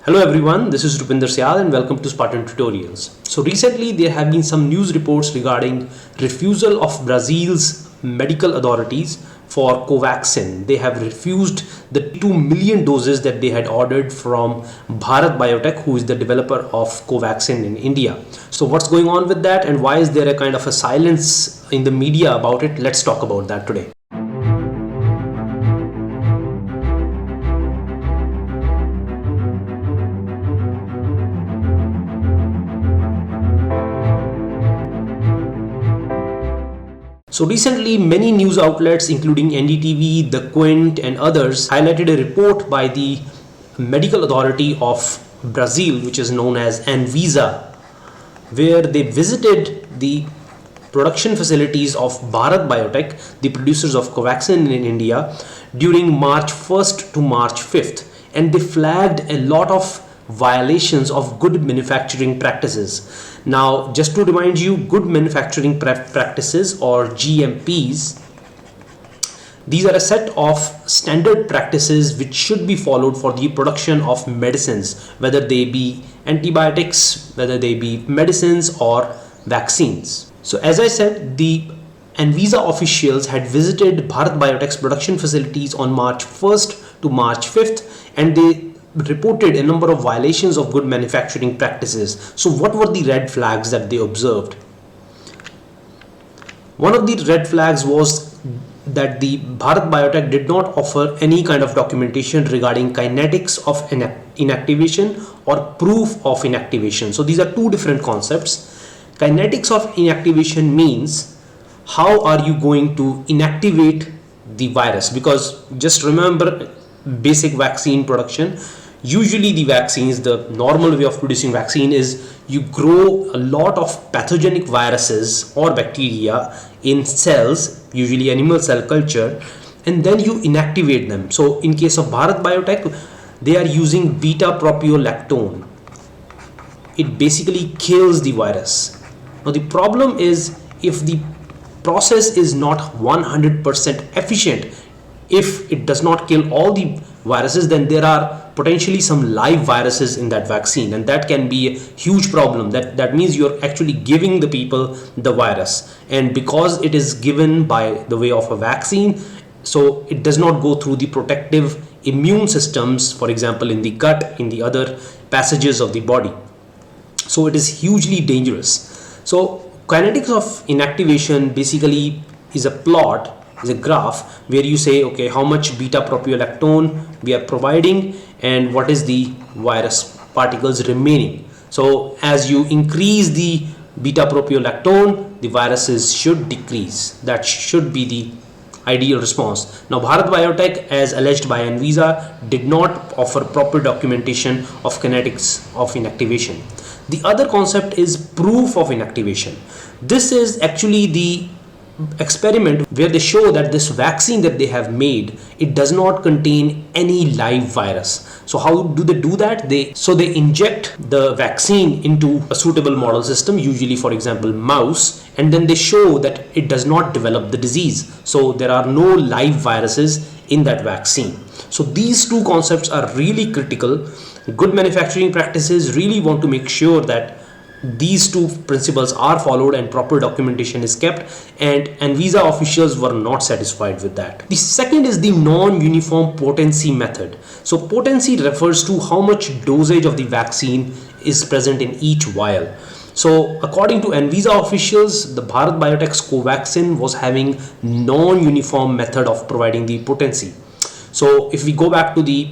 Hello everyone, this is Rupinder Syal and welcome to Spartan Tutorials. So recently there have been some news reports regarding refusal of Brazil's medical authorities for Covaxin. They have refused the 2 million doses that they had ordered from Bharat Biotech, who is the developer of Covaxin in India. So what's going on with that and why is there a kind of a silence in the media about it? Let's talk about that today. So recently, many news outlets, including NDTV, The Quint, and others, highlighted a report by the medical authority of Brazil, which is known as Anvisa, where they visited the production facilities of Bharat Biotech, the producers of Covaxin in India, during March 1st to March 5th, and they flagged a lot of violations of good manufacturing practices. Now, just to remind you, good manufacturing practices or GMPs, these are a set of standard practices which should be followed for the production of medicines, whether they be antibiotics, whether they be medicines or vaccines. So as I said, the Anvisa officials had visited Bharat Biotech's production facilities on March 1st to March 5th, and they reported a number of violations of good manufacturing practices. So what were the red flags that they observed? One of the red flags was that the Bharat Biotech did not offer any kind of documentation regarding kinetics of inactivation or proof of inactivation. So these are two different concepts. Kinetics of inactivation means how are you going to inactivate the virus, because just remember basic vaccine production. Usually the vaccines, the normal way of producing vaccine is you grow a lot of pathogenic viruses or bacteria in cells, usually animal cell culture, and then you inactivate them. So in case of Bharat Biotech, they are using beta propiolactone. It basically kills the virus. Now the problem is, if the process is not 100% efficient, if it does not kill all the viruses, then there are potentially some live viruses in that vaccine, and that can be a huge problem. That means you're actually giving the people the virus, and because it is given by the way of a vaccine, so it does not go through the protective immune systems, for example in the gut, in the other passages of the body. So it is hugely dangerous. So kinetics of inactivation basically is a plot, is a graph where you say, okay, how much beta propiolactone we are providing and what is the virus particles remaining. So as you increase the beta propiolactone, the viruses should decrease. That should be the ideal response. Now Bharat Biotech, as alleged by Anvisa, did not offer proper documentation of kinetics of inactivation. The other concept is proof of inactivation. This is actually the experiment where they show that this vaccine that they have made, it does not contain any live virus. So how do they do that? They inject the vaccine into a suitable model system, usually for example mouse, and then they show that it does not develop the disease. So there are no live viruses in that vaccine. So these two concepts are really critical. Good manufacturing practices really want to make sure that these two principles are followed and proper documentation is kept, and Anvisa officials were not satisfied with that. The second is the non-uniform potency method. So potency refers to how much dosage of the vaccine is present in each vial. So according to Anvisa officials, the Bharat Biotech's Covaxin was having non-uniform method of providing the potency. So if we go back to the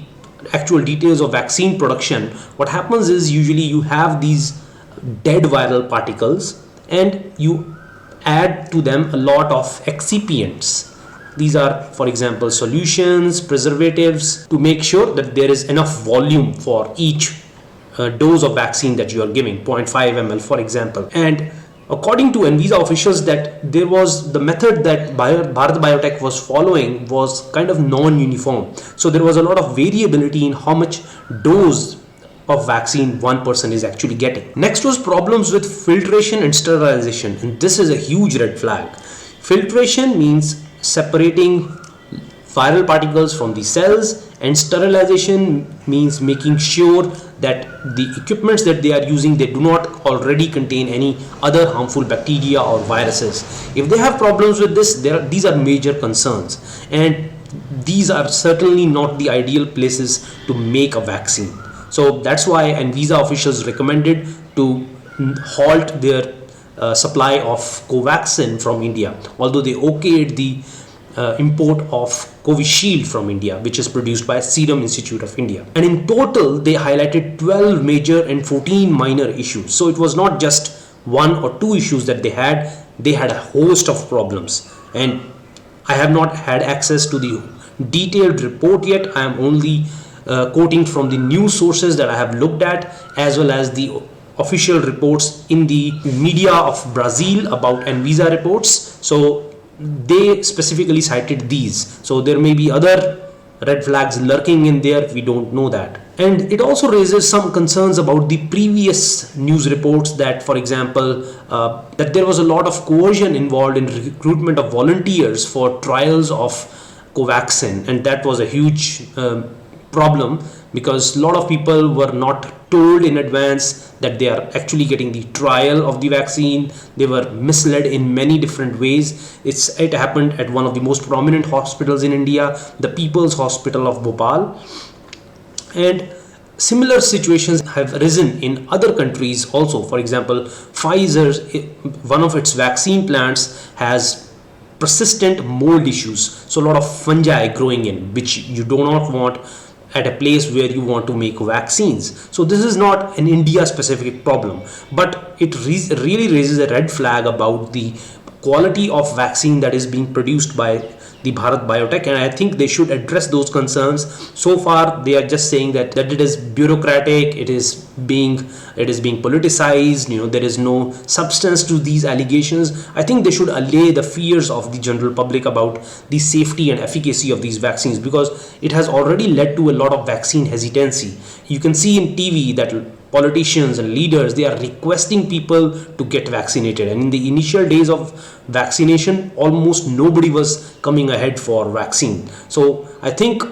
actual details of vaccine production, what happens is usually you have these dead viral particles and you add to them a lot of excipients. These are, for example, solutions, preservatives, to make sure that there is enough volume for each dose of vaccine that you are giving, 0.5 ml for example. And according to Anvisa officials, that there was the method that Bharat Biotech was following was kind of non-uniform. So there was a lot of variability in how much dose of vaccine one person is actually getting. Next was problems with filtration and sterilization, and this is a huge red flag. Filtration means separating viral particles from the cells, and sterilization means making sure that the equipments that they are using, they do not already contain any other harmful bacteria or viruses. If they have problems with this, these are major concerns, and these are certainly not the ideal places to make a vaccine. So that's why Anvisa officials recommended to halt their supply of Covaxin from India, although they okayed the import of Covishield from India, which is produced by Serum Institute of India. And in total, they highlighted 12 major and 14 minor issues. So it was not just one or two issues that they had a host of problems. And I have not had access to the detailed report yet. I am only quoting from the news sources that I have looked at, as well as the official reports in the media of Brazil about Anvisa reports. So they specifically cited these. So there may be other red flags lurking in there, we don't know that. And it also raises some concerns about the previous news reports that, for example, that there was a lot of coercion involved in recruitment of volunteers for trials of Covaxin, and that was a huge problem, because a lot of people were not told in advance that they are actually getting the trial of the vaccine. They were misled in many different ways. It happened at one of the most prominent hospitals in India, the People's Hospital of Bhopal. And similar situations have arisen in other countries also. For example, Pfizer's, one of its vaccine plants has persistent mold issues. So a lot of fungi growing in, which you do not want at a place where you want to make vaccines. So this is not an India specific problem, but it really raises a red flag about the quality of vaccine that is being produced by the Bharat Biotech, and I think they should address those concerns. So far they are just saying that it is bureaucratic, it is being politicized, there is no substance to these allegations. I think they should allay the fears of the general public about the safety and efficacy of these vaccines, because it has already led to a lot of vaccine hesitancy. You can see in TV that politicians and leaders, they are requesting people to get vaccinated, and in the initial days of vaccination, almost nobody was coming ahead for vaccine. So I think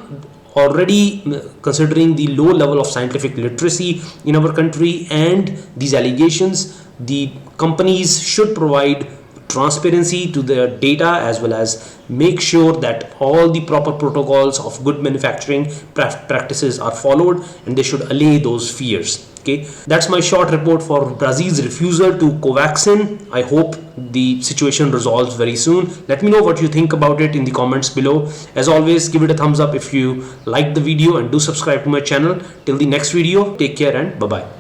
already, considering the low level of scientific literacy in our country and these allegations, the companies should provide transparency to their data, as well as make sure that all the proper protocols of good manufacturing practices are followed, and they should allay those fears. Okay, that's my short report for Brazil's refusal to Covaxin. I hope the situation resolves very soon. Let me know what you think about it in the comments below. As always, give it a thumbs up if you liked the video, and do subscribe to my channel. Till the next video, take care and bye bye.